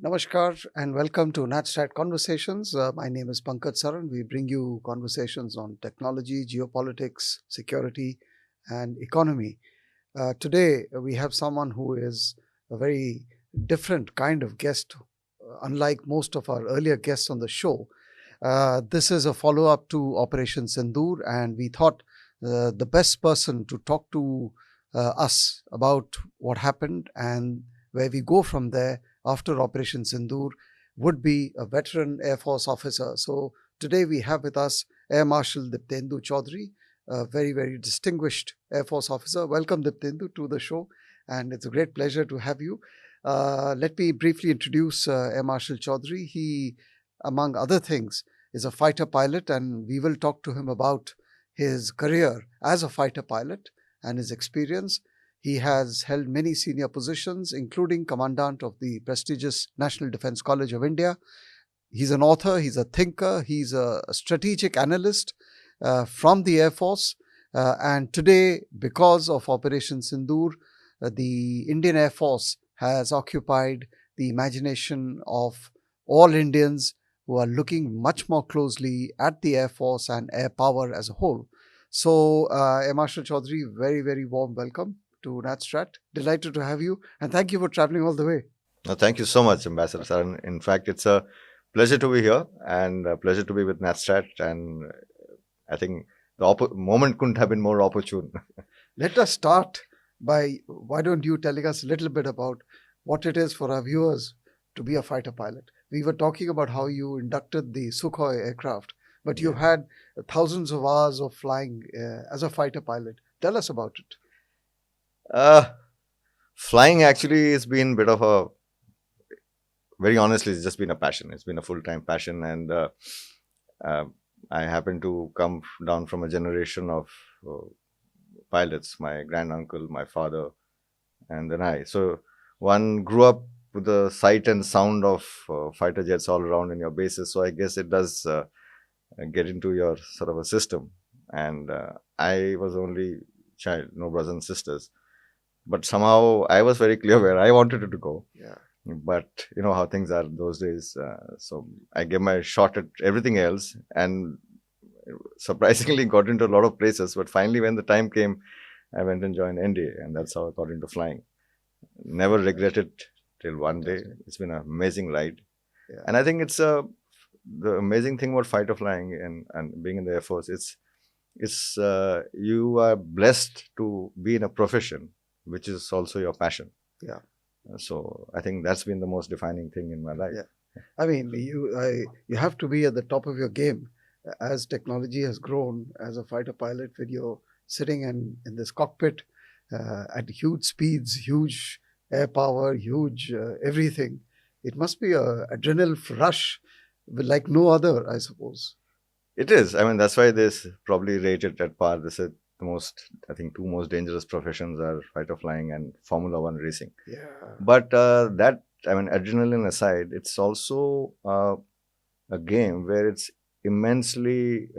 Namaskar and welcome to NatStrat Conversations. My name is Pankaj Saran. We bring you conversations on technology, geopolitics, security, and economy. Today, we have someone who is a very different kind of guest, unlike most of our earlier guests on the show. This is a follow up to Operation Sindoor, and we thought the best person to talk to us about what happened and where we go from there after Operation Sindoor would be a veteran Air Force officer. So today we have with us Air Marshal Diptendu Choudhury, a very, very distinguished Air Force officer. Welcome, Diptendu, to the show, and it's a great pleasure to have you. Let me briefly introduce Air Marshal Choudhury. He, among other things, is a fighter pilot, and we will talk to him about his career as a fighter pilot and his experience. He has held many senior positions, including Commandant of the prestigious National Defense College of India. He's an author, he's a thinker, he's a strategic analyst from the Air Force. And today, because of Operation Sindoor, the Indian Air Force has occupied the imagination of all Indians who are looking much more closely at the Air Force and air power as a whole. So, Air Marshal Choudhury, very, very warm welcome to NatStrat. Delighted to have you, and thank you for traveling all the way. Thank you so much, Ambassador Saran. In fact, it's a pleasure to be here and a pleasure to be with NatStrat. And I think the moment couldn't have been more opportune. Let us start by, why don't you telling us a little bit about what it is for our viewers to be a fighter pilot? We were talking about how you inducted the Sukhoi aircraft, but you've had thousands of hours of flying as a fighter pilot. Tell us about it. Flying actually has been a bit of a, very honestly, it's just been a passion. It's been a full-time passion. And I happen to come down from a generation of pilots, my granduncle, my father, and then I. So one grew up with the sight and sound of fighter jets all around in your bases. So I guess it does get into your sort of a system. And I was only child, no brothers and sisters. But somehow I was very clear where I wanted it to go. Yeah. But you know how things are those days. So I gave my shot at everything else and surprisingly got into a lot of places. But finally, when the time came, I went and joined NDA, and that's how I got into flying. Never regretted till one day. It's been an amazing ride. Yeah. And I think it's the amazing thing about fighter flying and being in the Air Force. It's you are blessed to be in a profession which is also your passion. Yeah. So I think that's been the most defining thing in my life. Yeah. I mean, you have to be at the top of your game as technology has grown. As a fighter pilot, when you're sitting in this cockpit at huge speeds, huge air power, huge everything, it must be a adrenaline rush like no other, I suppose. It is. I mean, that's why this probably rated at par. This is the most, I think, two most dangerous professions are fighter flying and Formula One racing. Yeah. But that, I mean, adrenaline aside, it's also a game where it's immensely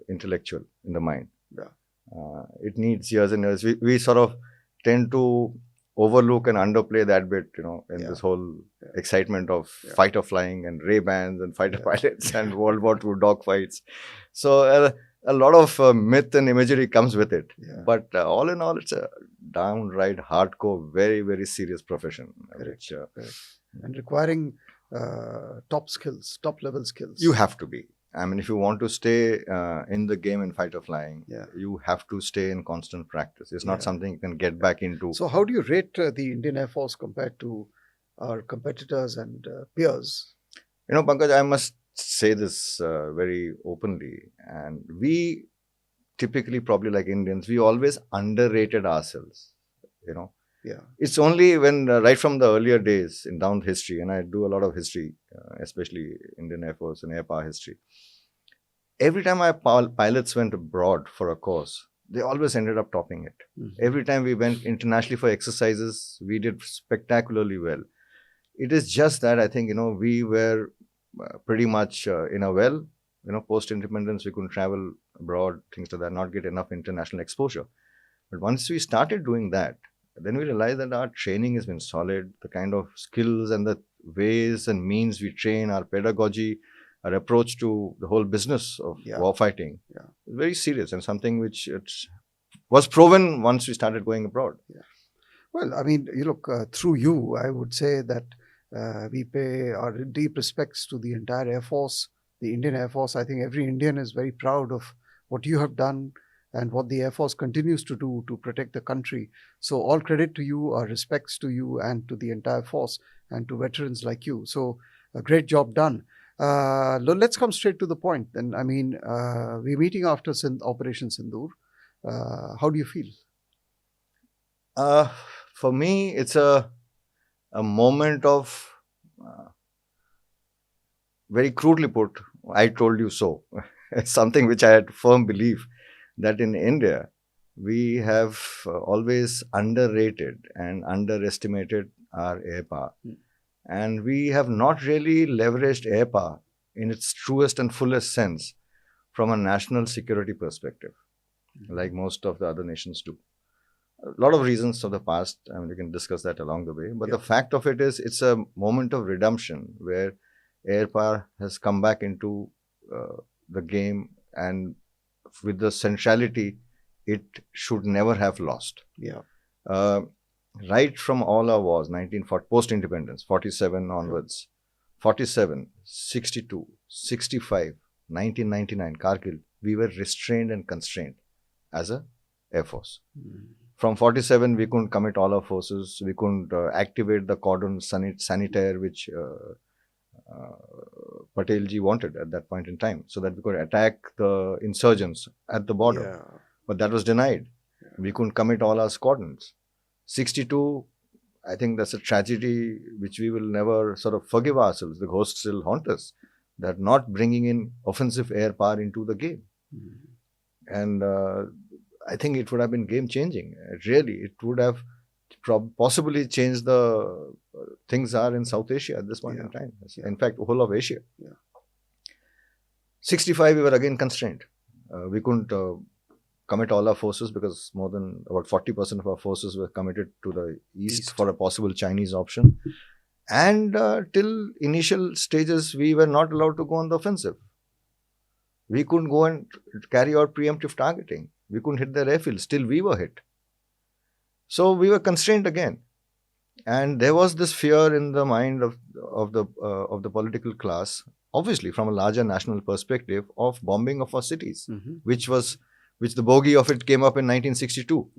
intellectual in the mind. Yeah. It needs years and years. We sort of tend to overlook and underplay that bit, you know, in this whole excitement of fighter flying and Ray-Bans and fighter pilots and World War II dogfights. So a lot of myth and imagery comes with it. Yeah. But all in all, it's a downright hardcore, very, very serious profession. Correct. And requiring top level skills. You have to be. I mean, if you want to stay in the game in fighter flying, you have to stay in constant practice. It's not something you can get back into. So how do you rate the Indian Air Force compared to our competitors and peers? You know, Pankaj, I must say this very openly. And we typically, probably like Indians, we always underrated ourselves, you know. Yeah. It's only when, right from the earlier days in down history, and I do a lot of history, especially Indian Air Force and air power history. Every time our pilots went abroad for a course, they always ended up topping it. Mm-hmm. Every time we went internationally for exercises, we did spectacularly well. It is just that I think, you know, we were pretty much in a well, you know, post-independence, we couldn't travel abroad, things like that, not get enough international exposure. But once we started doing that, then we realized that our training has been solid, the kind of skills and the ways and means we train, our pedagogy, our approach to the whole business of war fighting is very serious and something which was proven once we started going abroad. Well, I mean, you look, through you, I would say that we pay our deep respects to the entire Air Force, the Indian Air Force. I think every Indian is very proud of what you have done and what the Air Force continues to do to protect the country. So all credit to you, our respects to you and to the entire force and to veterans like you. So a great job done. Let's come straight to the point then. I mean, we're meeting after Operation Sindoor. How do you feel? For me, it's a moment of, very crudely put, I told you so. It's something which I had firm belief that in India, we have always underrated and underestimated our air power. And we have not really leveraged air power in its truest and fullest sense from a national security perspective, like most of the other nations do. A lot of reasons of the past, I mean, we can discuss that along the way. But the fact of it is, it's a moment of redemption where air power has come back into the game, and with the centrality it should never have lost. Right from all our wars, 1940, post-independence, 47 onwards, 47, 62, 65, 1999, Kargil, we were restrained and constrained as a Air Force. From 47, we couldn't commit all our forces. We couldn't activate the cordon sanitaire, which Patelji wanted at that point in time, so that we could attack the insurgents at the border. But that was denied. We couldn't commit all our squadrons. 62, I think that's a tragedy which we will never sort of forgive ourselves. The ghosts still haunt us, that not bringing in offensive air power into the game. And I think it would have been game-changing. Really, it would have possibly changed the things are in South Asia at this point in time. In fact, the whole of Asia. 65, we were again constrained. We couldn't commit all our forces because more than about 40% of our forces were committed to the east for a possible Chinese option. And till initial stages, we were not allowed to go on the offensive. We couldn't go and carry out preemptive targeting. We couldn't hit their airfields. Still, we were hit. So we were constrained again. And there was this fear in the mind of the political class, obviously from a larger national perspective, of bombing of our cities, which the bogey of it came up in 1962.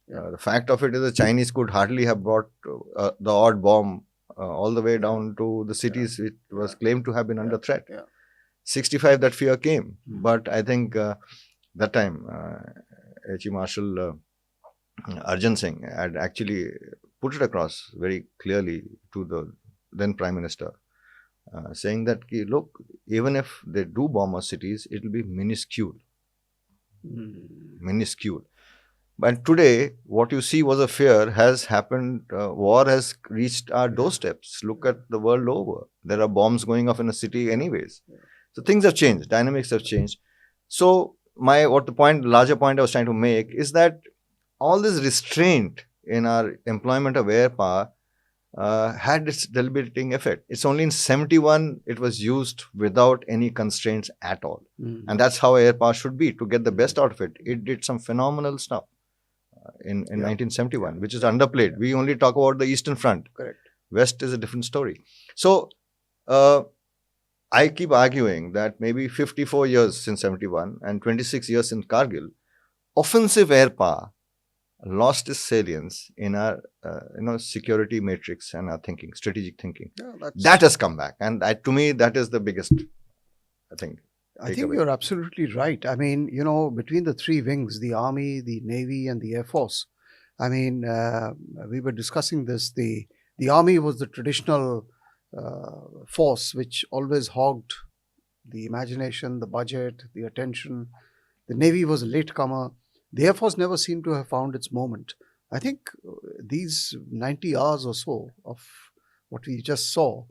The fact of it is the Chinese could hardly have brought the odd bomb all the way down to the cities it was claimed to have been under threat. 65, that fear came. But I think that time, Marshal Arjun Singh had actually put it across very clearly to the then Prime Minister, saying that, look, even if they do bomb our cities, it will be minuscule. Minuscule. But today, what you see was a fear has happened. War has reached our doorsteps. Look at the world over. There are bombs going off in a city anyways. So things have changed. Dynamics have changed. So larger point I was trying to make is that all this restraint in our employment of air power had its deliberating effect. It's only in 71 it was used without any constraints at all. And that's how air power should be, to get the best out of it. It did some phenomenal stuff in 1971, which is underplayed. We only talk about the Eastern Front. Correct. West is a different story. So I keep arguing that maybe 54 years since 71 and 26 years since Kargil, offensive air power lost its salience in our security matrix and our thinking, strategic thinking. That has come back, and to me that is the biggest, I think you're absolutely right. I mean, between the three wings, the Army, the Navy and the Air Force, I mean, we were discussing this. The Army was the traditional force which always hogged the imagination, the budget, the attention. The Navy was a latecomer. The Air Force never seemed to have found its moment. I think these 90 hours or so of what we just saw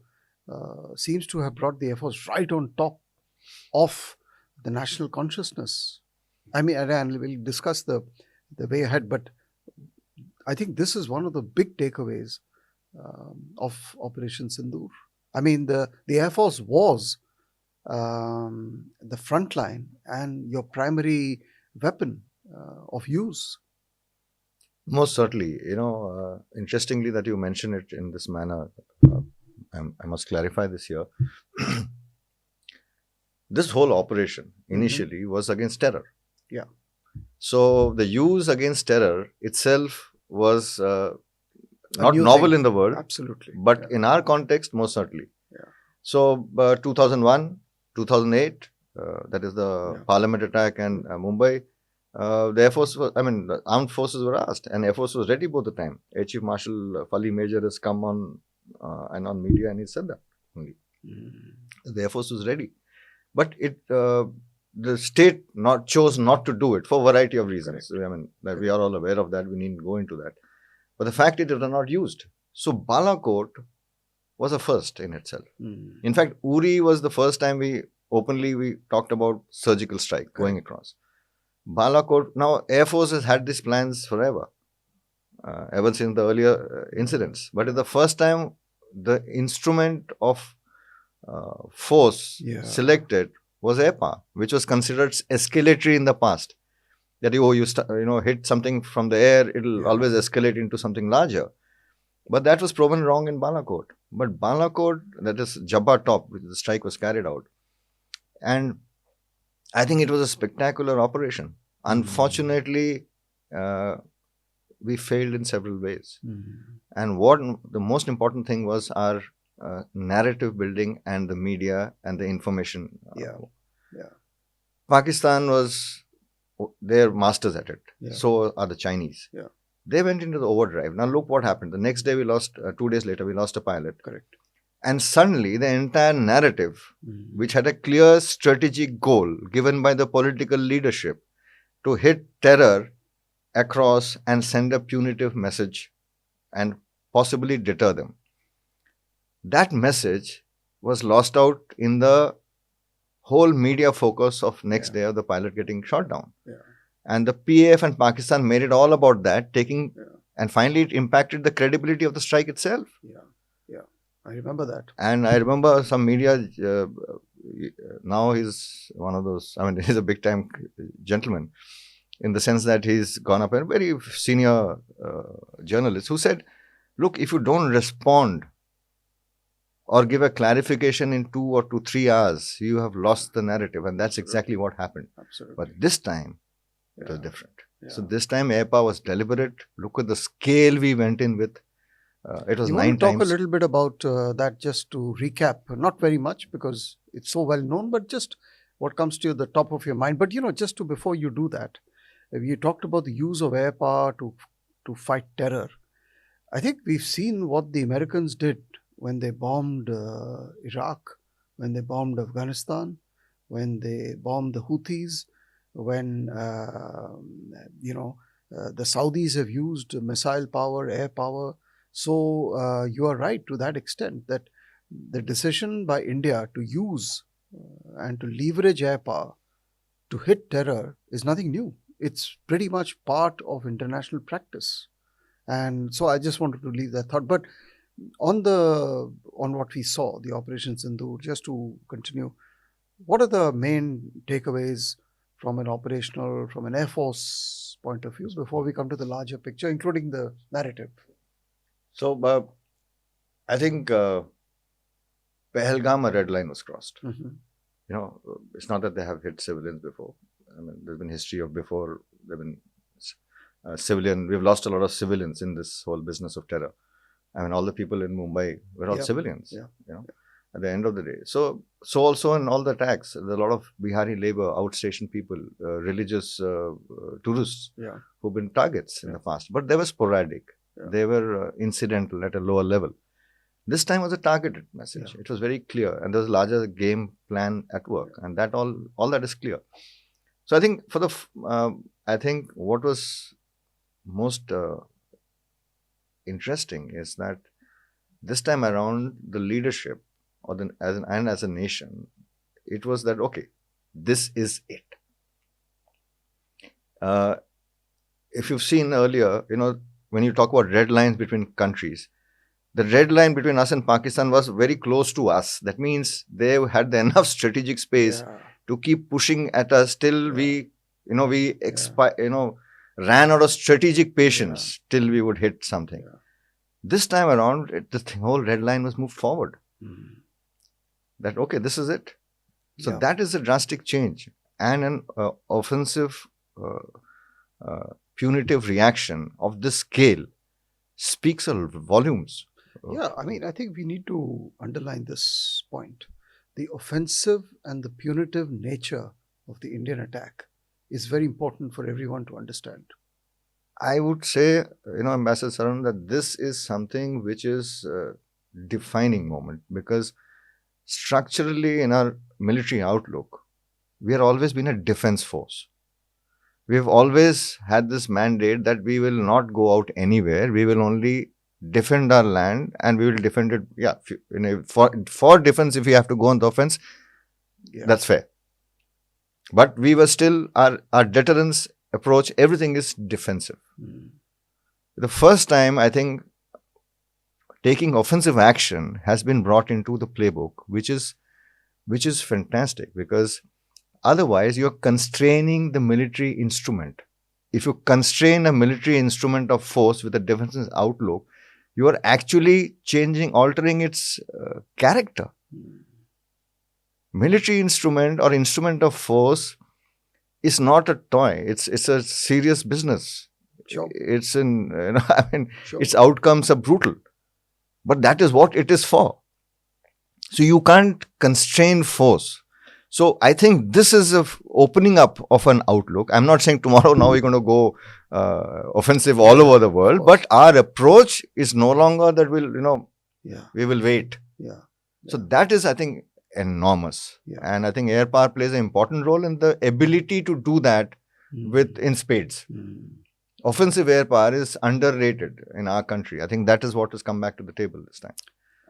seems to have brought the Air Force right on top of the national consciousness. I mean, and we'll discuss the way ahead, but I think this is one of the big takeaways of Operation Sindoor? I mean, the Air Force was the front line and your primary weapon of use. Most certainly. Interestingly that you mention it in this manner, I must clarify this here. This whole operation initially was against terror. Yeah. So the use against terror itself was not new novel thing. in the world, Absolutely. but in our context, most certainly. Yeah. So 2001, 2008, that is the Parliament attack and Mumbai. The Air Force was, the armed forces were asked, and Air Force was ready both the time. Air Chief Marshal Fali Major has come on and on media, and he said that only. The Air Force was ready, but the state chose not to do it for a variety of reasons. Correct. That we are all aware of that. We needn't go into that. But the fact it was not used. So Balakot was a first in itself. In fact, Uri was the first time we talked about surgical strike going across. Balakot, now Air Force has had these plans forever, ever since the earlier incidents. But it's the first time the instrument of force selected was airpower, which was considered escalatory in the past. That you hit something from the air, it'll always escalate into something larger. But that was proven wrong in Balakot. But Balakot, that is Jabba Top, which the strike was carried out. And I think it was a spectacular operation. Unfortunately, we failed in several ways. And what the most important thing was our narrative building and the media and the information. Pakistan was, they're masters at it. So are the Chinese. They went into the overdrive. Now look what happened. The next day we lost, 2 days later, we lost a pilot. Correct. And suddenly the entire narrative, which had a clear strategic goal given by the political leadership to hit terror across and send a punitive message and possibly deter them. That message was lost out in the whole media focus of next day of the pilot getting shot down. And the PAF and Pakistan made it all about that, and finally it impacted the credibility of the strike itself. I remember that. And I remember some media, now he's one of those, he's a big time gentleman in the sense that he's gone up, a very senior journalist who said, look, if you don't respond or give a clarification in 2 or 3 hours, you have lost the narrative. And that's exactly what happened. Absolutely. But this time, it was different. So this time, airpower was deliberate. Look at the scale we went in with. It was you 9 want to talk times. A little bit about that, just to recap, not very much because it's so well known, but just what comes to the top of your mind. But, just before you do that, you talked about the use of air power to fight terror. I think we've seen what the Americans did when they bombed Iraq, when they bombed Afghanistan, when they bombed the Houthis, when, the Saudis have used missile power, air power. So you are right to that extent that the decision by India to use and to leverage air power to hit terror is nothing new. It's pretty much part of international practice. And so I just wanted to leave that thought. But on what we saw, the Operation Sindoor, just to continue, what are the main takeaways from an Air Force point of view before we come to the larger picture, including the narrative? So, I think Pahalgam, a red line was crossed. It's not that they have hit civilians before. There's been history of before. There've been civilian. We've lost a lot of civilians in this whole business of terror. All the people in Mumbai were all civilians. At the end of the day. So also in all the attacks, there's a lot of Bihari labor, outstation people, religious tourists who've been targets in the past. But they were sporadic. They were incidental at a lower level. This time was a targeted message. It was very clear, and there was a larger game plan at work, and that all that is clear. So I think I think what was most interesting is that this time around the leadership, as a nation, it was that okay, this is it. If you've seen earlier, when you talk about red lines between countries, The red line between us and Pakistan was very close to us. That means they had the enough strategic space to keep pushing at us till we ran out of strategic patience till we would hit something. This time around, the whole red line was moved forward. That, okay, this is it. So that is a drastic change, and an offensive, punitive reaction of this scale speaks volumes. Yeah, I mean, I think we need to underline this point. The offensive and the punitive nature of the Indian attack is very important for everyone to understand. I would say, Ambassador Saran, that this is something which is a defining moment, because structurally in our military outlook, we have always been a defense force. We have always had this mandate that we will not go out anywhere. We will only defend our land, and we will defend it. Yeah, for defense, if we have to go on the offense, that's fair. But we were still, our deterrence approach, everything is defensive. The first time, I think, taking offensive action has been brought into the playbook, which is fantastic, because otherwise you're constraining the military instrument. If you constrain a military instrument of force with a defensive outlook, you are actually altering its character. Military instrument or instrument of force is not a toy. It's a serious business. Sure. It's its outcomes are brutal. But that is what it is for. So you can't constrain force. So I think this is a opening up of an outlook. I'm not saying tomorrow now we're going to go offensive all over the world, but our approach is no longer that we will wait. So that is, I think, enormous. And I think air power plays an important role in the ability to do that in spades. Offensive air power is underrated in our country. I think that is what has come back to the table this time.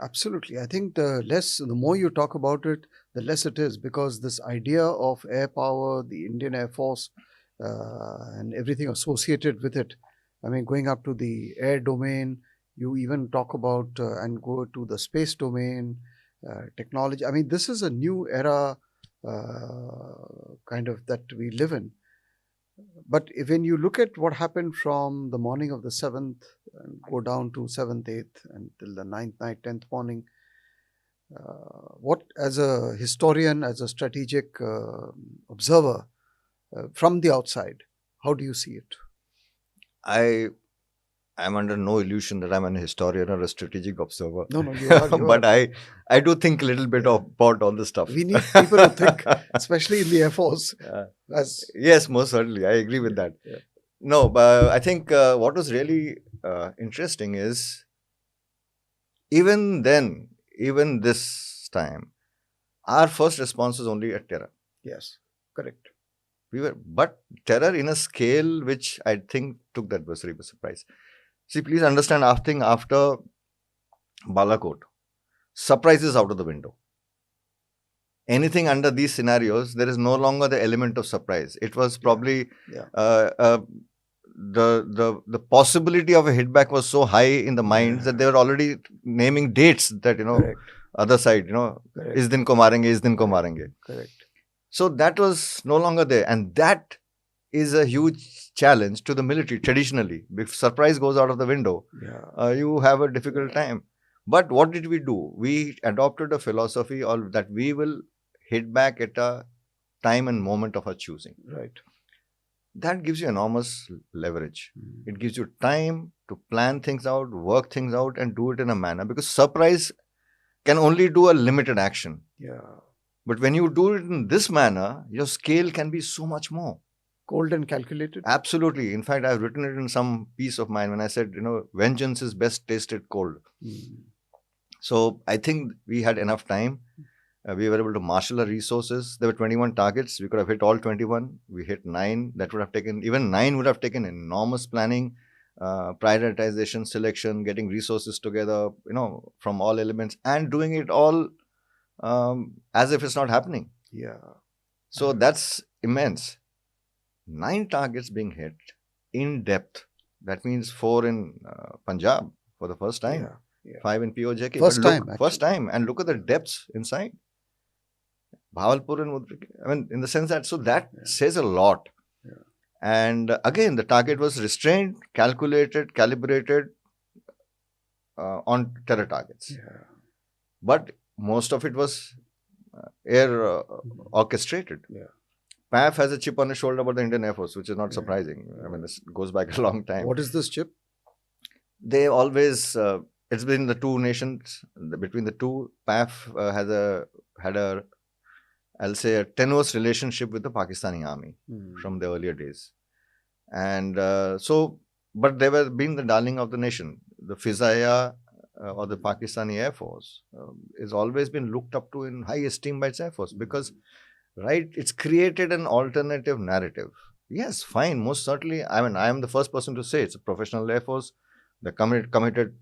Absolutely. I think the more you talk about it, the less it is, because this idea of air power, the Indian Air Force, and everything associated with it, I mean, going up to the air domain, you even talk about and go to the space domain, technology. I mean, this is a new era kind of that we live in. But when you look at what happened from the morning of the 7th and go down to 7th, 8th until the 9th night, 10th morning, what, as a historian, as a strategic observer from the outside, how do you see it? I'm under no illusion that I'm an historian or a strategic observer. No, you are. But I do think a little bit about all this stuff. We need people to think, especially in the Air Force. Yes, most certainly. I agree with that. No, but I think what was really interesting is, even this time, our first response was only at terror. Yes, correct. But terror in a scale which I think took the adversary by surprise. See, please understand, after Balakot, surprise is out of the window. Anything under these scenarios, there is no longer the element of surprise. It was probably the possibility of a hitback was so high in the minds that they were already naming dates that, Correct. Other side, is din ko marenge. Correct. So that was no longer there. And that is a huge challenge to the military traditionally. If surprise goes out of the window, you have a difficult time. But what did we do? We adopted a philosophy that we will hit back at a time and moment of our choosing. Right. That gives you enormous leverage. It gives you time to plan things out, work things out, and do it in a manner, because surprise can only do a limited action. But when you do it in this manner, your scale can be so much more. Cold and calculated? Absolutely. In fact, I've written it in some piece of mine when I said, vengeance is best tasted cold. So I think we had enough time. We were able to marshal our resources. There were 21 targets. We could have hit all 21. We hit 9. That would have taken, even 9 would have taken enormous planning, prioritization, selection, getting resources together, from all elements, and doing it all as if it's not happening. So that's immense. 9 targets being hit in depth. That means 4 in Punjab for the first time. 5 in POJK. First but look, time, First actually. time. And look at the depths inside. Bahawalpur and Muridke. I mean, in the sense that, so that says a lot. Yeah. And again, the target was restrained, calculated, calibrated on terror targets. Yeah. But most of it was air orchestrated. Yeah. PAF has a chip on his shoulder about the Indian Air Force, which is not Yeah. surprising. I mean, this goes back a long time. What is this chip? They always, it's been the two nations, between the two, PAF had a, I'll say, a tenuous relationship with the Pakistani army from the earlier days. And but they were being the darling of the nation. The Fizaya or the Pakistani Air Force is always been looked up to in high esteem by its Air Force because, right, it's created an alternative narrative. Yes, fine, most certainly. I mean, I am the first person to say it's a professional Air Force. The committed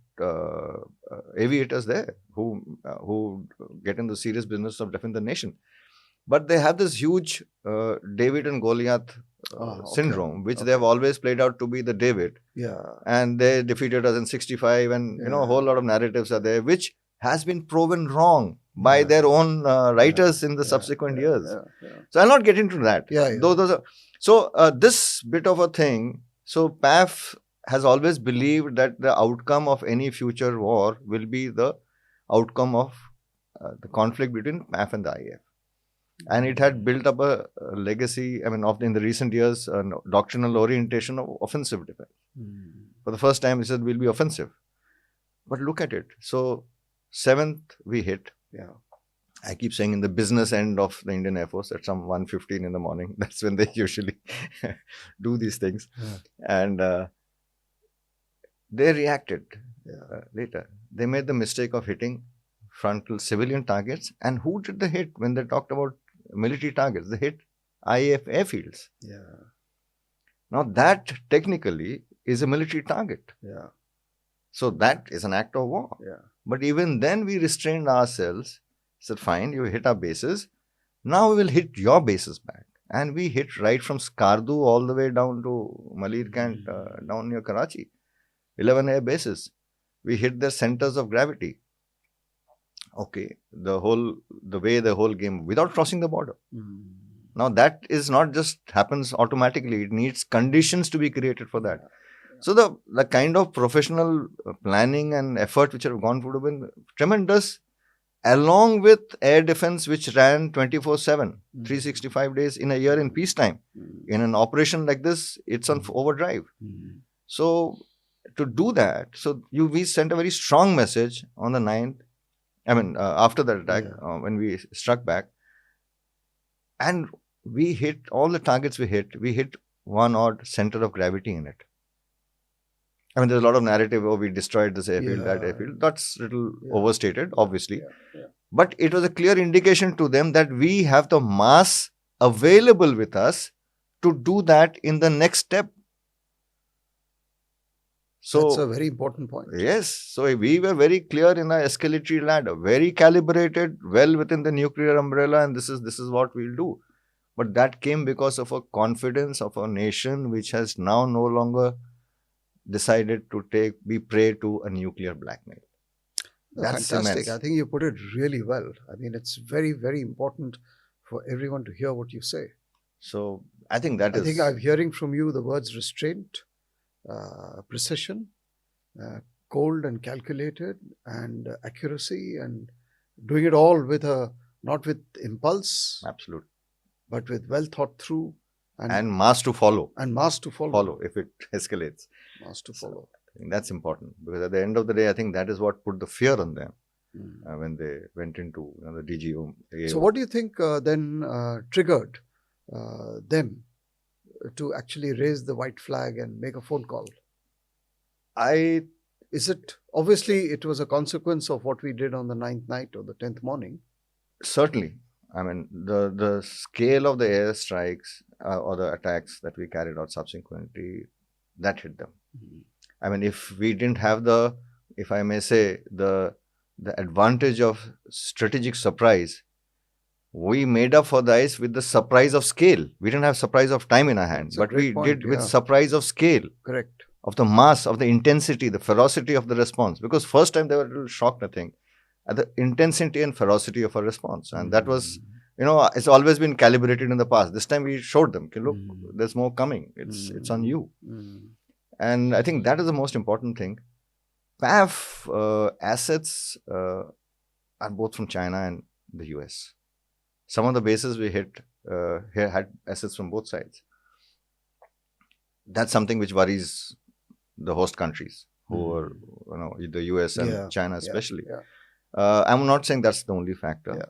aviators there who get in the serious business of defending the nation. But they have this huge David and Goliath syndrome, which they have always played out to be the David. Yeah. And they defeated us in 65 and, you know, a whole lot of narratives are there, which has been proven wrong by their own writers in the subsequent years. So I'll not get into that. Those are, so this bit of a thing, so PAF has always believed that the outcome of any future war will be the outcome of the conflict between PAF and the IAF. And it had built up a legacy, I mean, in the recent years, doctrinal orientation of offensive defense. For the first time, it said we'll be offensive. But look at it. So, 7th, we hit. Yeah. I keep saying in the business end of the Indian Air Force at some 1:15 in the morning. That's when they usually do these things. And they reacted later. They made the mistake of hitting frontal civilian targets. And who did the hit when they talked about military targets? They hit IAF airfields. Now that technically is a military target. So that is an act of war. But even then we restrained ourselves, said fine, you hit our bases. Now we will hit your bases back. And we hit right from Skardu all the way down to Muridke and down near Karachi. 11 air bases. We hit their centers of gravity. Okay, the way the whole game, without crossing the border. Now that is not just happens automatically. It needs conditions to be created for that. So the kind of professional planning and effort which have gone through have been tremendous, along with air defense which ran 24/7, 365 days in a year in peacetime. In an operation like this, it's on overdrive. So to do that, we sent a very strong message on the 9th. I mean, after the attack, when we struck back, and we hit all the targets we hit one odd center of gravity in it. I mean, there's a lot of narrative, we destroyed this airfield, that airfield. That's a little overstated, obviously. But it was a clear indication to them that we have the mass available with us to do that in the next step. So, that's a very important point. Yes. So we were very clear in our escalatory ladder, very calibrated, well within the nuclear umbrella, and this is what we'll do. But that came because of a confidence of a nation which has now no longer decided to be prey to a nuclear blackmail. That's fantastic. Immense. I think you put it really well. I mean, it's very, very important for everyone to hear what you say. So I think I think I'm hearing from you the words restraint, precision, cold and calculated, and accuracy, and doing it all with not with impulse. Absolutely. But with well thought through. And mass to follow. And mass to follow. Follow if it escalates. Mass to follow. I think that's important, because at the end of the day, I think that is what put the fear on them when they went into the DGO. So what do you think then triggered them to actually raise the white flag and make a phone call? Obviously it was a consequence of what we did on the 9th night or the 10th morning? Certainly. I mean, the scale of the air strikes or the attacks that we carried out subsequently, that hit them. I mean, if we didn't have if I may say, the advantage of strategic surprise, we made up for the ice with the surprise of scale. We didn't have surprise of time in our hands, but we did with surprise of scale. Correct. of the mass, of the intensity, the ferocity of the response. Because first time they were a little shocked, I think, at the intensity and ferocity of our response. And that was, it's always been calibrated in the past. This time we showed them, okay, look, there's more coming. It's on you. And I think that is the most important thing. PAF assets are both from China and the US. Some of the bases we hit here had assets from both sides. That's something which worries the host countries, who are, the US and China especially. I'm not saying that's the only factor.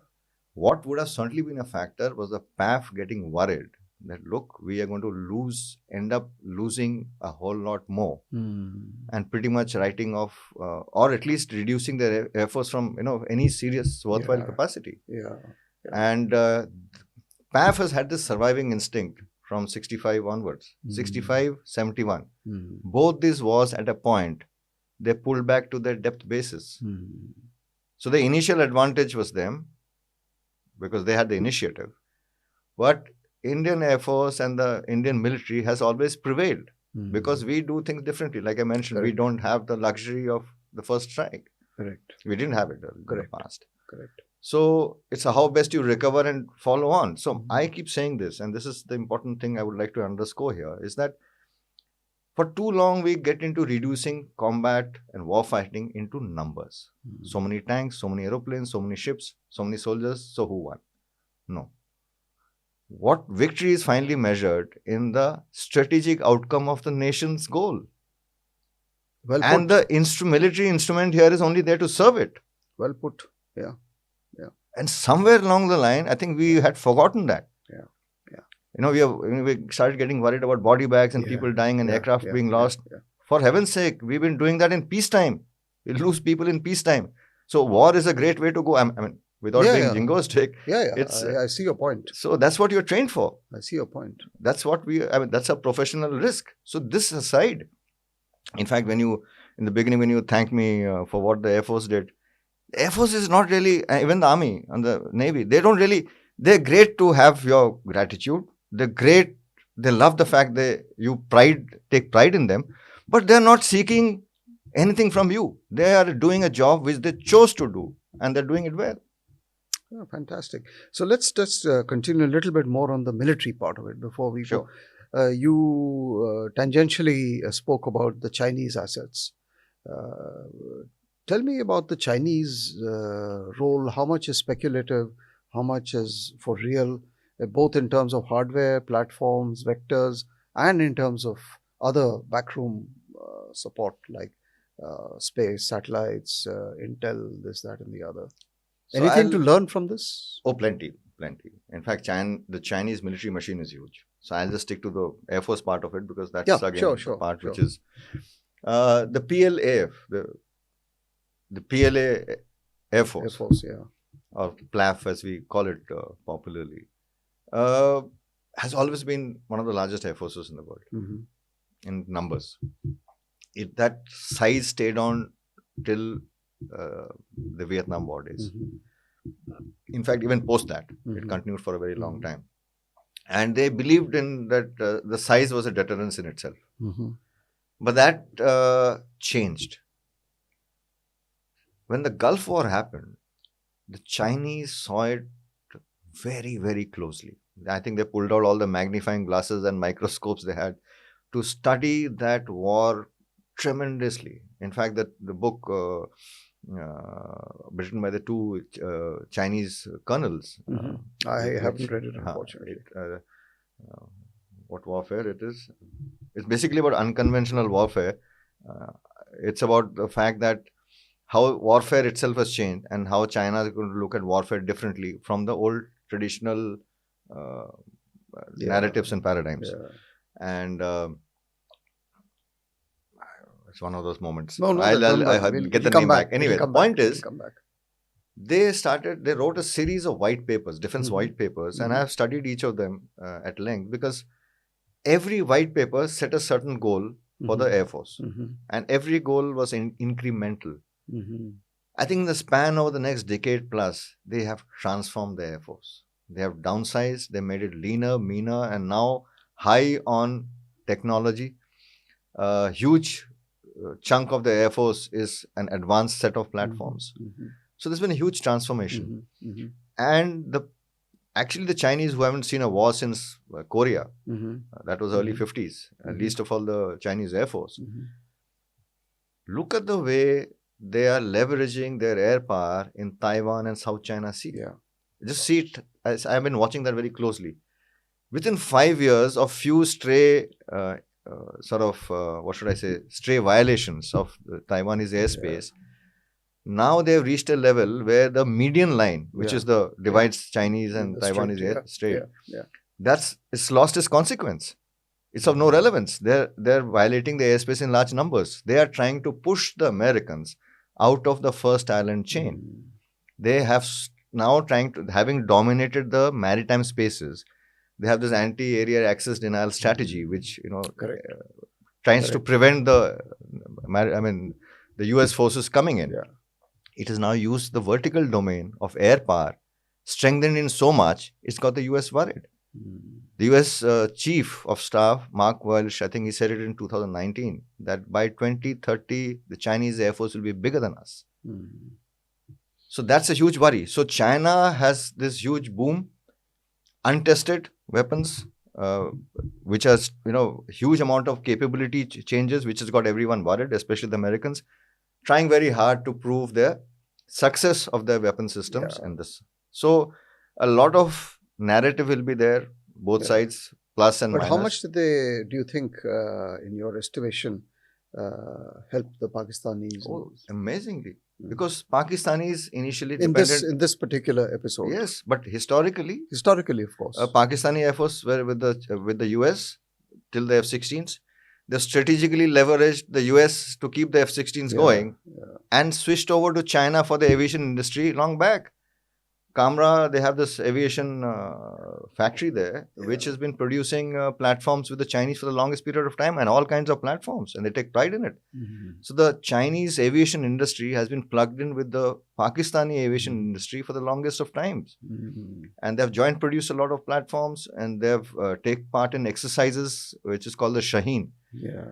What would have certainly been a factor was the PAF getting worried that, look, we are going to end up losing a whole lot more, and pretty much writing off, or at least reducing their air force from, any serious worthwhile capacity. And PAF has had this surviving instinct from 65 onwards, 65, 71. Both these wars at a point, they pulled back to their depth bases. So the initial advantage was them, because they had the initiative. But Indian Air Force and the Indian military has always prevailed, because we do things differently. Like I mentioned, we don't have the luxury of the first strike. We didn't have it in the past. So it's how best you recover and follow on. So I keep saying this, and this is the important thing I would like to underscore here, is that for too long we get into reducing combat and war fighting into numbers. So many tanks, so many aeroplanes, so many ships, so many soldiers, so who won? No. What victory is finally measured in the strategic outcome of the nation's goal. Well put. And the military instrument here is only there to serve it. Well put. And somewhere along the line, I think we had forgotten that. We started getting worried about body bags and people dying and aircraft being lost. For heaven's sake, we've been doing that in peacetime. We lose people in peacetime. So war is a great way to go. I mean, without being jingoistic. I see your point. So that's what you're trained for. I see your point. That's what that's a professional risk. So this aside, in fact, in the beginning, when you thanked me for what the Air Force did, the Air Force is not really, even the Army and the Navy, they're great to have your gratitude. They're great. They love the fact that you take pride in them, but they're not seeking anything from you. They are doing a job which they chose to do, and they're doing it well. Oh, fantastic. So let's just continue a little bit more on the military part of it before we go. You tangentially spoke about the Chinese assets. Tell me about the Chinese role. How much is speculative? How much is for real? Both in terms of hardware, platforms, vectors, and in terms of other backroom support like space, satellites, intel, this, that, and the other. So anything to learn from this? Oh, plenty. In fact, the Chinese military machine is huge. So I'll just stick to the Air Force part of it, because that's the part which is the PLAF, the PLA Air Force. Or PLAF as we call it popularly, has always been one of the largest air forces in the world in numbers. That size stayed on till the Vietnam War days. In fact, even post that, it continued for a very long time. And they believed in that the size was a deterrence in itself. But that changed. When the Gulf War happened, the Chinese saw it very, very closely. I think they pulled out all the magnifying glasses and microscopes they had to study that war tremendously. In fact, the book written by the two Chinese colonels. I haven't read it, unfortunately. What warfare it is? It's basically about unconventional warfare. It's about the fact that how warfare itself has changed and how China is going to look at warfare differently from the old traditional narratives and paradigms. And it's one of those moments. I'll get the name back. Anyway, the point is, they wrote a series of white papers, defense white papers, and I have studied each of them at length, because every white paper set a certain goal for the Air Force. And every goal was incremental. I think in the span over the next decade plus, they have transformed the Air Force. They have downsized, they made it leaner, meaner, and now high on technology. A huge chunk of the Air Force is an advanced set of platforms. So there's been a huge transformation. And actually the Chinese, who haven't seen a war since Korea, that was early 50s, least of all the Chinese Air Force. Look at the way they are leveraging their air power in Taiwan and South China Sea. Just see it. I've been watching that very closely. Within 5 years of few stray, stray violations of Taiwanese airspace, now they've reached a level where the median line, which is the divides Chinese and Taiwanese airspace, it's lost its consequence. It's of no relevance. They're violating the airspace in large numbers. They are trying to push the Americans out of the first island chain. They have now having dominated the maritime spaces, they have this anti-area access denial strategy, which tries to prevent the US forces coming in. It has now used the vertical domain of air power, strengthened in so much, it's got the US worried. The US Chief of Staff, Mark Welsh, I think he said it in 2019, that by 2030, the Chinese Air Force will be bigger than us. So that's a huge worry. So China has this huge boom, untested weapons, which has, huge amount of capability changes, which has got everyone worried, especially the Americans, trying very hard to prove their success of their weapon systems and this. So a lot of narrative will be there, both sides, plus and minus. But how much did they, do you think, in your estimation, help the Pakistanis? Oh, amazingly. Because Pakistanis initially in this particular episode. Yes, but historically, of course, Pakistani Air Force were with the US till the F-16s. They strategically leveraged the US to keep the F-16s going and switched over to China for the aviation industry long back. Kamra, they have this aviation factory there, which has been producing platforms with the Chinese for the longest period of time, and all kinds of platforms, and they take pride in it. So the Chinese aviation industry has been plugged in with the Pakistani aviation industry for the longest of times. And they've joint produced a lot of platforms, and they've take part in exercises, which is called the Shaheen.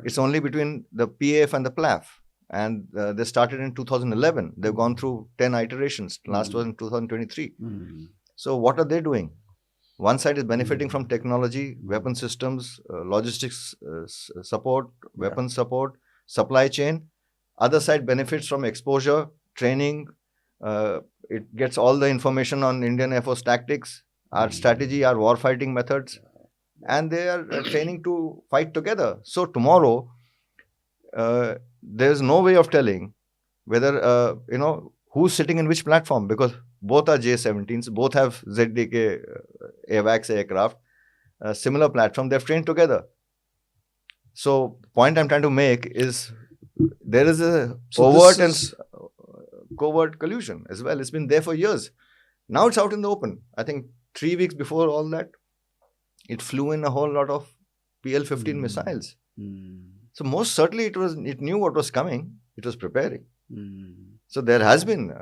It's only between the PAF and the PLAF. And they started in 2011. They've gone through 10 iterations. Last was in 2023. So what are they doing? One side is benefiting from technology, weapon systems, logistics support, weapon support, supply chain. Other side benefits from exposure, training. It gets all the information on Indian Air Force tactics, our strategy, our war fighting methods. And they are training to fight together. So tomorrow, there's no way of telling whether, who's sitting in which platform, because both are J-17s, both have ZDK AWACS aircraft, similar platform, they've trained together. So the point I'm trying to make is there is a overt and covert collusion as well. It's been there for years. Now it's out in the open. I think 3 weeks before all that, it flew in a whole lot of PL-15 missiles. So most certainly it knew what was coming. It was preparing. So there has been.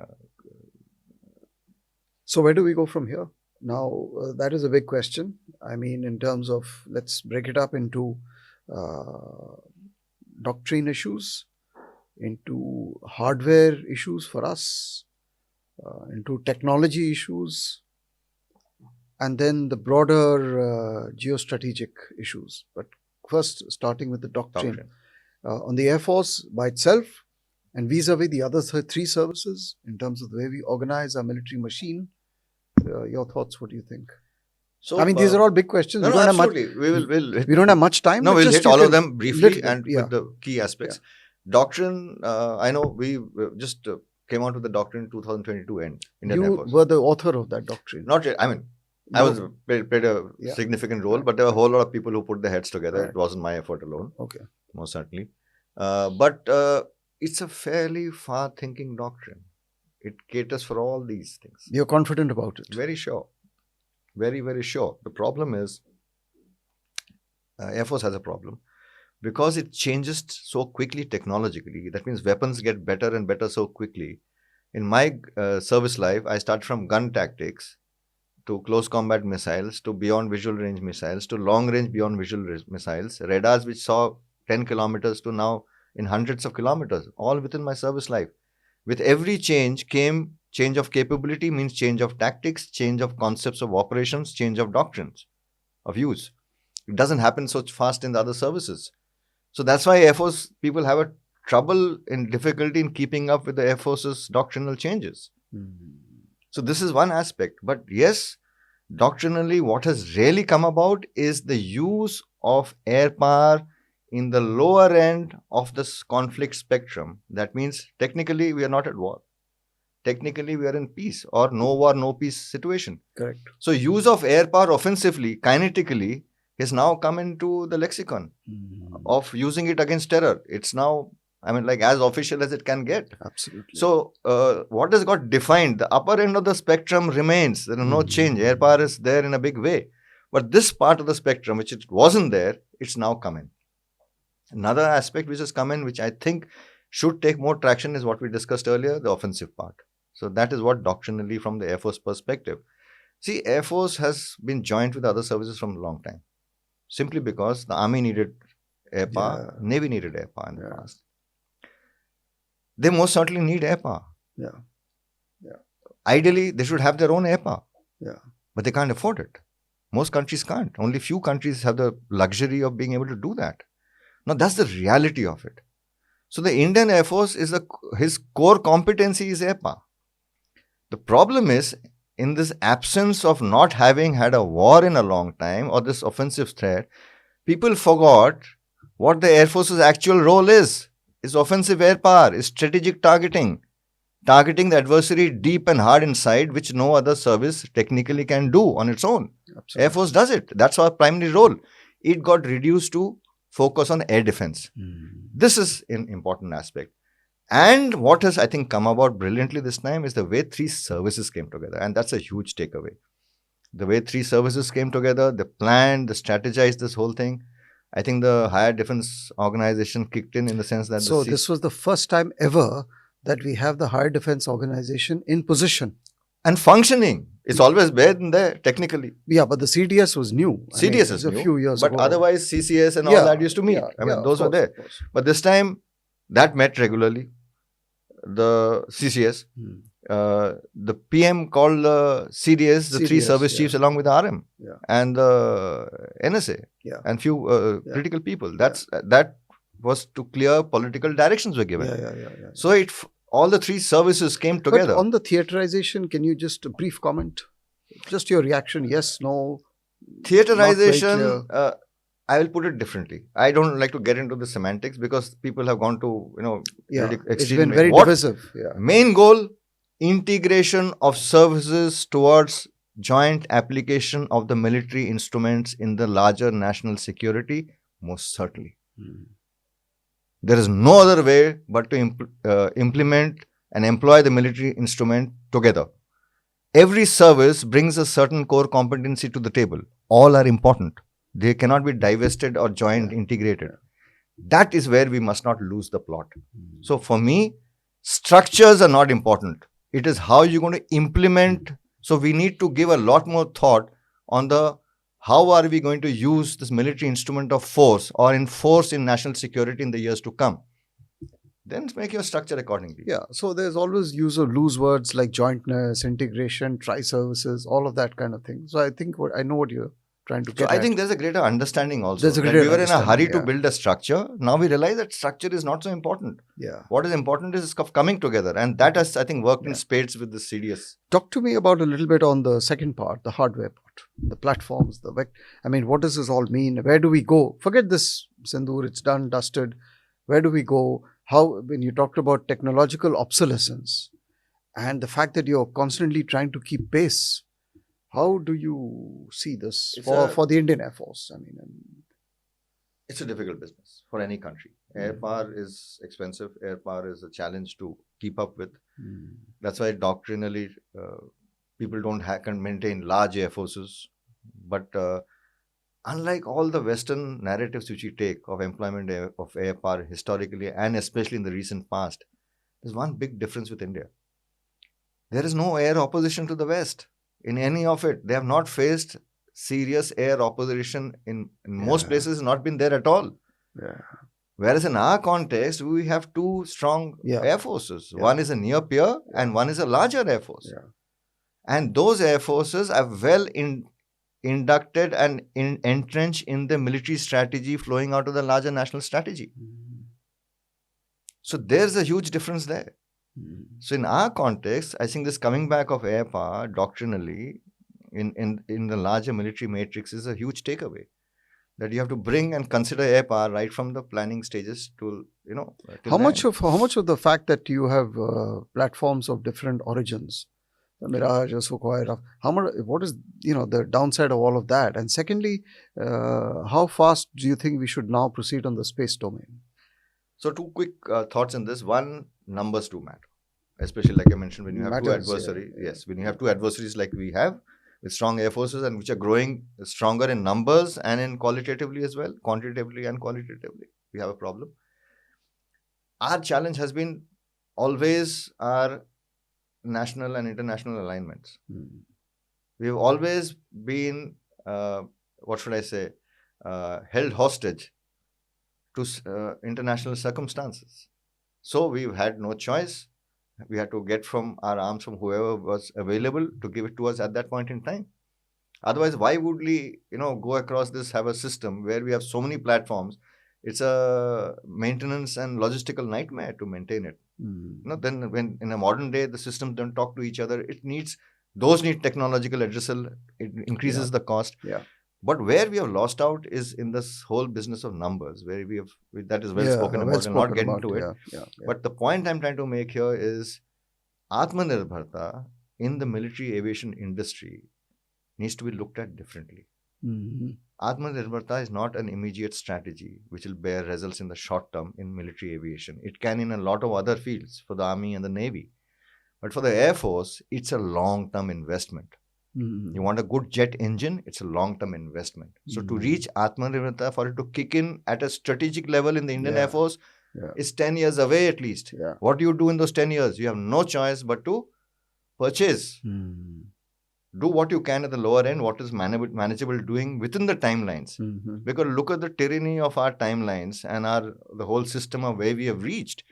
So where do we go from here? Now, that is a big question. I mean, in terms of, let's break it up into doctrine issues, into hardware issues for us, into technology issues, and then the broader geostrategic issues. But first, starting with the doctrine. On the Air Force by itself and vis-a-vis the other three services, in terms of the way we organize our military machine, your thoughts, what do you think? So, I mean, these are all big questions. No, absolutely. We don't have much time. No, we'll hit all of them briefly with the key aspects. Doctrine, I know we just came out with the Doctrine 2022 end. Indian Air Force. You were the author of that doctrine. Not yet. I mean, I was played a significant role, but there were a whole lot of people who put their heads together. It wasn't my effort alone. Okay. Most certainly. But it's a fairly far-thinking doctrine. It caters for all these things. You're confident about it? Very sure. Very, very sure. The problem is, Air Force has a problem. Because it changes so quickly technologically, that means weapons get better and better so quickly. In my service life, I start from gun tactics to close combat missiles, to beyond visual range missiles, to long range beyond visual missiles, radars which saw 10 kilometers to now in hundreds of kilometers, all within my service life. With every change came change of capability, means change of tactics, change of concepts of operations, change of doctrines of use. It doesn't happen so fast in the other services. So that's why Air Force people have a trouble and difficulty in keeping up with the Air Force's doctrinal changes. So this is one aspect. But yes, doctrinally, what has really come about is the use of air power in the lower end of this conflict spectrum. That means technically we are not at war. Technically we are in peace or no war, no peace situation. Correct. So use of air power offensively, kinetically, has now come into the lexicon of using it against terror. It's now, like as official as it can get. Absolutely. So what has got defined, the upper end of the spectrum remains. There is no change. Air power is there in a big way. But this part of the spectrum, which it wasn't there, it's now come in. Another aspect which has come in, which I think should take more traction, is what we discussed earlier, the offensive part. So that is what doctrinally from the Air Force perspective. See, Air Force has been joined with other services from a long time. Simply because the Army needed air power, Navy needed air power in the past. They most certainly need air power. Ideally, they should have their own air power. But they can't afford it. Most countries can't. Only few countries have the luxury of being able to do that. Now, that's the reality of it. So, the Indian Air Force is his core competency is air power. The problem is, in this absence of not having had a war in a long time or this offensive threat, people forgot what the Air Force's actual role is. Is offensive air power, is strategic targeting the adversary deep and hard inside, which no other service technically can do on its own. Absolutely. Air Force does it. That's our primary role. It got reduced to focus on air defense. This is an important aspect. And what has, I think, come about brilliantly this time is the way three services came together. And that's a huge takeaway. The way three services came together, they planned, they strategized this whole thing. I think the higher defense organization kicked in the sense that... So this was the first time ever that we have the higher defense organization in position. And functioning. It's always been there, technically. Yeah, but the CDS was new. CDS is new. A few years ago. But otherwise, CCS and all that used to meet. Those were there. But this time, that met regularly. The CCS. The PM called the CDS, the three service chiefs along with the RM and the NSA and few critical people. That was to clear political directions were given. So all the three services came together. But on the theaterization, can you just a brief comment? Just your reaction, yes, no? Theaterization, I will put it differently. I don't like to get into the semantics because people have gone to, it's been very divisive. Main goal, integration of services towards joint application of the military instruments in the larger national security, most certainly. There is no other way but to implement and employ the military instrument together. Every service brings a certain core competency to the table. All are important. They cannot be divested or joined, integrated. That is where we must not lose the plot. So for me, structures are not important. It is how you're going to implement. So we need to give a lot more thought on how are we going to use this military instrument of force or enforce in national security in the years to come. Then make your structure accordingly. Yeah, so there's always use of loose words like jointness, integration, tri-services, all of that kind of thing. So I think I know what you're trying to get at. I think there's a greater understanding also. There's a greater we were in a hurry to build a structure. Now we realize that structure is not so important. What is important is coming together. And that has, I think, worked in spades with the CDS. Talk to me about a little bit on the second part, the hardware part, the platforms, what does this all mean? Where do we go? Forget this, Sindoor, it's done, dusted. Where do we go? When you talked about technological obsolescence and the fact that you're constantly trying to keep pace, how do you see this for the Indian Air Force? It's a difficult business for any country. Air power is expensive. Air power is a challenge to keep up with. That's why doctrinally people can maintain large air forces. But unlike all the Western narratives which we take of employment of air power historically and especially in the recent past, there's one big difference with India. There is no air opposition to the West. In any of it, they have not faced serious air opposition in most places, not been there at all. Whereas in our context, we have two strong air forces. One is a near peer and one is a larger air force. And those air forces are well inducted and entrenched in the military strategy flowing out of the larger national strategy. So there's a huge difference there. So in our context, I think this coming back of air power doctrinally in the larger military matrix is a huge takeaway. That you have to bring and consider air power right from the planning stages to, how much of the fact that you have platforms of different origins, the Mirage, Sukhoi, what is the downside of all of that? And secondly, how fast do you think we should now proceed on the space domain? So two quick thoughts in this. One, numbers do matter, especially like I mentioned, when you have two adversaries. Yes, when you have two adversaries like we have, with strong air forces and which are growing stronger in numbers and in qualitatively as well, quantitatively and qualitatively, we have a problem. Our challenge has been always our national and international alignments. We've always been, held hostage to international circumstances. So we've had no choice. We had to get from our arms from whoever was available to give it to us at that point in time. Otherwise, why would we, go across this, have a system where we have so many platforms? It's a maintenance and logistical nightmare to maintain it. Then when in a modern day, the systems don't talk to each other, those need technological addressal. It increases the cost. But where we have lost out is in this whole business of numbers, where that is well spoken about and not getting to it. But the point I'm trying to make here is Atmanirbharta in the military aviation industry needs to be looked at differently. Atmanirbharta is not an immediate strategy which will bear results in the short term in military aviation. It can in a lot of other fields for the Army and the Navy. But for the Air Force, it's a long-term investment. You want a good jet engine, it's a long-term investment. So to reach Atmanirbharta, for it to kick in at a strategic level in the Indian Air Force, is 10 years away at least. What do you do in those 10 years? You have no choice but to purchase. Do what you can at the lower end, what is manageable doing within the timelines. Because look at the tyranny of our timelines and the whole system of where we have reached.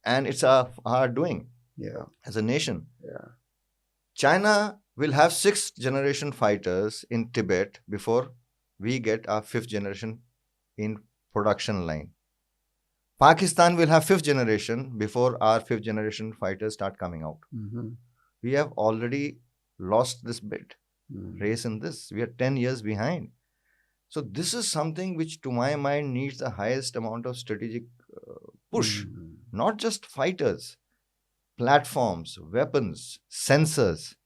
And it's our doing as a nation. China will have 6th generation fighters in Tibet before we get our 5th generation in production line. Pakistan will have 5th generation before our 5th generation fighters start coming out. We have already lost this race in this. We are 10 years behind. So this is something which to my mind needs the highest amount of strategic push. Not just fighters, platforms, weapons, sensors.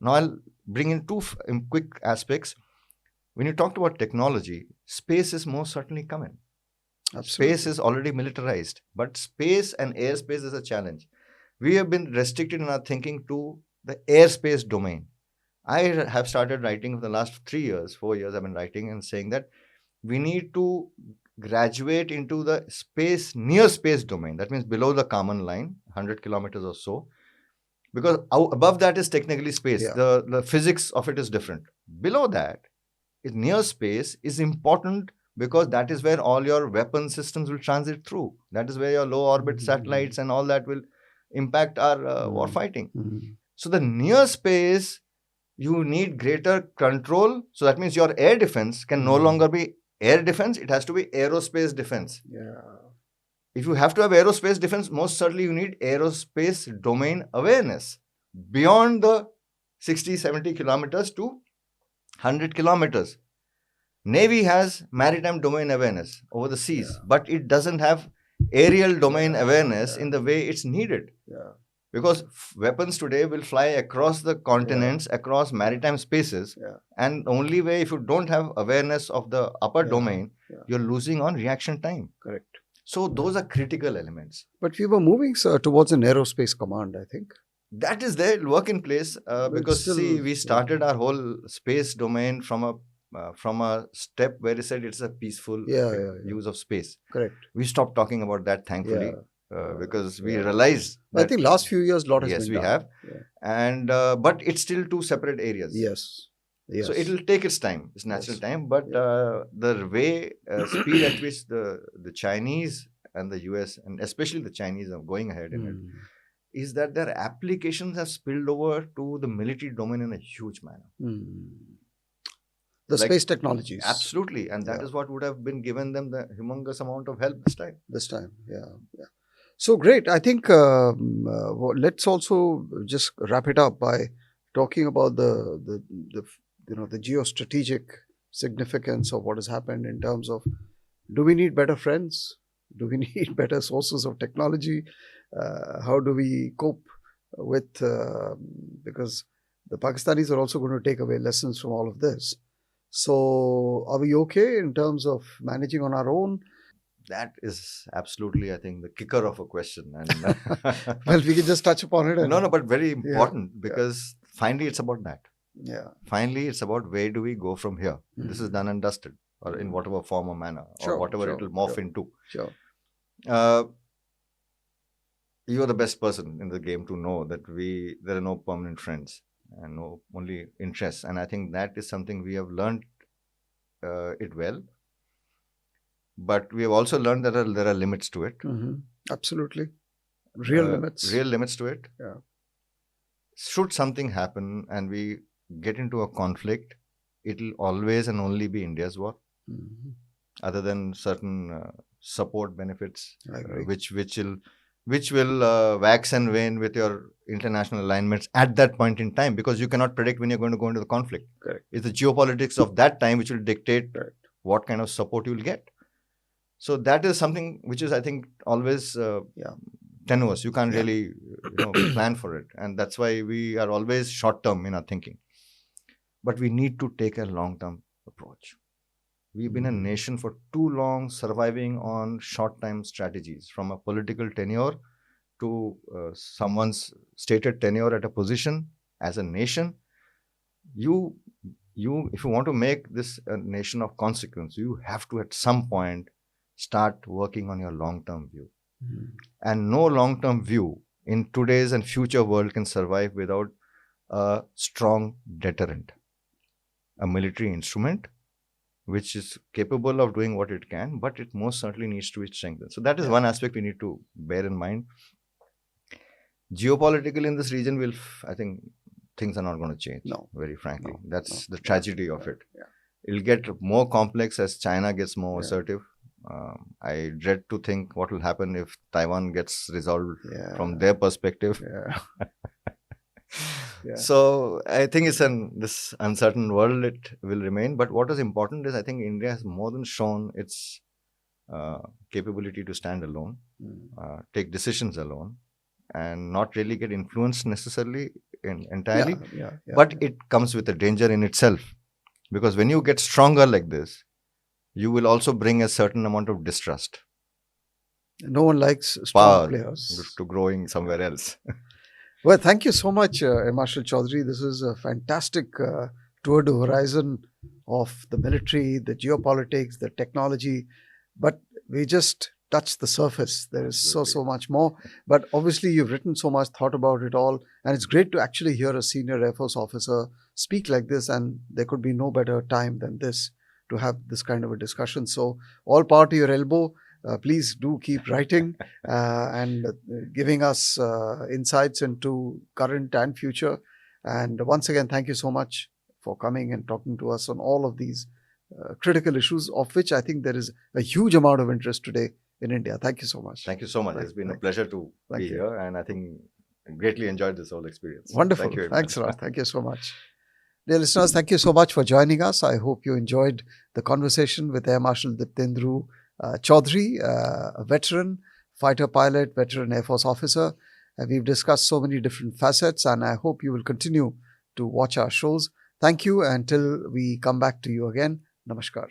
Now I'll bring in two quick aspects. When you talked about technology, space is most certainly coming. Absolutely. Space is already militarized, but space and airspace is a challenge. We have been restricted in our thinking to the airspace domain. I have started writing for the last 4 years I've been writing and saying that we need to graduate into the near space domain. That means below the common line, 100 kilometers or so. Because above that is technically space. The physics of it is different. Below that, near space is important because that is where all your weapon systems will transit through. That is where your low orbit satellites and all that will impact our war fighting. So the near space, you need greater control. So that means your air defense can no longer be air defense. It has to be aerospace defense. If you have to have aerospace defense, most certainly you need aerospace domain awareness beyond the 60, 70 kilometers to 100 kilometers. Navy has maritime domain awareness over the seas, but it doesn't have aerial domain awareness in the way it's needed. Because weapons today will fly across the continents, across maritime spaces. And the only way, if you don't have awareness of the upper domain, you're losing on reaction time. Correct. So those are critical elements. But we were moving towards an aerospace command, I think. That is there, work in place. Because we started our whole space domain from a step where it said it's a peaceful use of space. Correct. We stopped talking about that, thankfully. Because we realized that I think last few years, a lot has been done. Yes, we have. And but it's still two separate areas. Yes. Yes. So it'll take its time, its natural Yes. time. But the way, speed at which the Chinese and the US, and especially the Chinese, are going ahead in it, is that their applications have spilled over to the military domain in a huge manner. The Like, space technologies. Absolutely. And that is what would have been given them the humongous amount of help this time. Yeah. So great. I think let's also just wrap it up by talking about the geostrategic significance of what has happened in terms of, do we need better friends? Do we need better sources of technology? How do we cope with, because the Pakistanis are also going to take away lessons from all of this. So are we okay in terms of managing on our own? That is absolutely, I think, the kicker of a question. And well, we can just touch upon it. No, but very important, because finally it's about that. Yeah. Finally, it's about where do we go from here. This is done and dusted, or in whatever form or manner, or whatever it will morph into. Sure. You are the best person in the game to know that there are no permanent friends and only interests. And I think that is something we have learned it well. But we have also learned that there are limits to it. Absolutely. Real limits. Real limits to it. Yeah. Should something happen and we get into a conflict, it will always and only be India's war. Other than certain support benefits, which will wax and wane with your international alignments at that point in time, because you cannot predict when you're going to go into the conflict. Correct. It's the geopolitics of that time which will dictate what kind of support you will get. So that is something which is, I think, always tenuous. You can't really plan for it. And that's why we are always short-term in our thinking. But we need to take a long-term approach. We've been a nation for too long surviving on short-term strategies, from a political tenure to someone's stated tenure at a position as a nation. If you want to make this a nation of consequence, you have to at some point start working on your long-term view. And no long-term view in today's and future world can survive without a strong deterrent, a military instrument which is capable of doing what it can, but it most certainly needs to be strengthened. So that is one aspect we need to bear in mind. Geopolitically in this region, I think things are not going to change, very frankly. That's the tragedy of it. It'll get more complex as China gets more assertive. I dread to think what will happen if Taiwan gets resolved from their perspective. So I think it's this uncertain world it will remain. But what is important is, I think India has more than shown its capability to stand alone, take decisions alone, and not really get influenced necessarily entirely. But it comes with a danger in itself, because when you get stronger like this, you will also bring a certain amount of distrust. No one likes strong players to growing somewhere else. Well, thank you so much, Marshal Choudhury. This is a fantastic tour de horizon of the military, the geopolitics, the technology. But we just touched the surface. There is so much more. But obviously, you've written so much, thought about it all. And it's great to actually hear a senior Air Force officer speak like this. And there could be no better time than this to have this kind of a discussion. So all power to your elbow. Please do keep writing and giving us insights into current and future. And once again, thank you so much for coming and talking to us on all of these critical issues, of which I think there is a huge amount of interest today in India. Thank you so much. Thank you so much. It's been a pleasure to be here, and I think I greatly enjoyed this whole experience. Wonderful. Thank you very Thanks much. a lot. Thank you so much. Dear listeners, thank you so much for joining us. I hope you enjoyed the conversation with Air Marshal Diptendu Choudhury, a veteran fighter pilot, veteran Air Force officer. We've discussed so many different facets, and I hope you will continue to watch our shows. Thank you until we come back to you again. Namaskar.